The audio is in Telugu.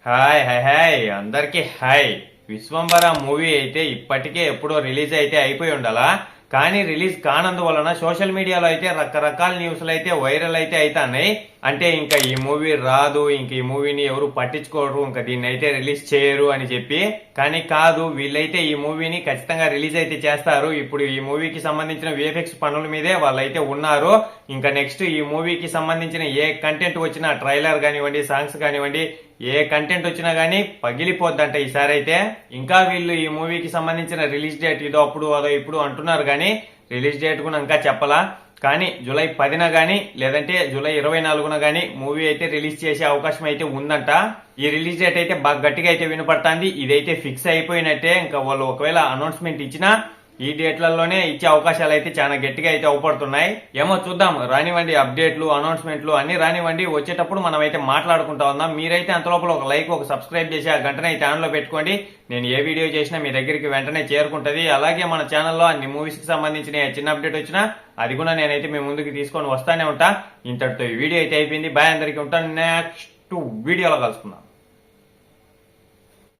హాయ్ హాయ్ హాయ్ అందరికి హాయ్. విశ్వంబర మూవీ అయితే ఇప్పటికే ఎప్పుడో రిలీజ్ అయితే అయిపోయి ఉండాలా, కానీ రిలీజ్ కానందువలన సోషల్ మీడియాలో అయితే రకరకాల న్యూస్లు అయితే వైరల్ అయితే అవుతున్నాయి. అంటే ఇంకా ఈ మూవీ రాదు, ఇంక ఈ మూవీని ఎవరు పట్టించుకోరు, ఇంకా దీన్ని అయితే రిలీజ్ చేయరు అని చెప్పి. కానీ కాదు, వీళ్ళైతే ఈ మూవీని ఖచ్చితంగా రిలీజ్ అయితే చేస్తారు. ఇప్పుడు ఈ మూవీకి సంబంధించిన విఎఫ్ఎక్స్ పనుల మీదే వాళ్ళైతే ఉన్నారు. ఇంకా నెక్స్ట్ ఈ మూవీకి సంబంధించిన ఏ కంటెంట్ వచ్చినా, ట్రైలర్ కానివ్వండి, సాంగ్స్ కానివ్వండి, ఏ కంటెంట్ వచ్చినా గానీ పగిలిపోద్దంట ఈసారి అయితే. ఇంకా వీళ్ళు ఈ మూవీకి సంబంధించిన రిలీజ్ డేట్ ఇదో అప్పుడు అదో ఇప్పుడు అంటున్నారు, కానీ రిలీజ్ డేట్ కూడా ఇంకా చెప్పలా. కానీ జూలై 10న గానీ లేదంటే జూలై 24న గానీ మూవీ అయితే రిలీజ్ చేసే అవకాశం అయితే ఉందంట. ఈ రిలీజ్ డేట్ అయితే బాగా గట్టిగా అయితే వినపడుతుంది. ఇదైతే ఫిక్స్ అయిపోయినట్టే. ఇంకా వాళ్ళు ఒకవేళ అనౌన్స్మెంట్ ఇచ్చినా ఈ డేట్లలోనే ఇచ్చే అవకాశాలు అయితే చాలా గట్టిగా అయితే అవపడుతున్నాయి. ఏమో చూద్దాం, రానివ్వండి. అప్డేట్లు, అనౌన్స్మెంట్లు అన్ని రానివ్వండి. వచ్చేటప్పుడు మనం అయితే మాట్లాడుకుంటా ఉందాం. మీరైతే అంతలోపల ఒక లైక్, ఒక సబ్స్క్రైబ్ చేసి ఆ గంటనే అయితే ఆన్లో పెట్టుకోండి. నేను ఏ వీడియో చేసినా మీ దగ్గరికి వెంటనే చేరుకుంటది. అలాగే మన ఛానల్లో అన్ని మూవీస్ కి సంబంధించిన చిన్న అప్డేట్ వచ్చినా అది కూడా నేనైతే మీ ముందుకు తీసుకొని వస్తానే ఉంటా. ఇంతటితో ఈ వీడియో అయితే అయిపోయింది. బాయ్, అందరికీ ఉంటాను. నెక్స్ట్ వీడియోలో కలుసుకుందాం.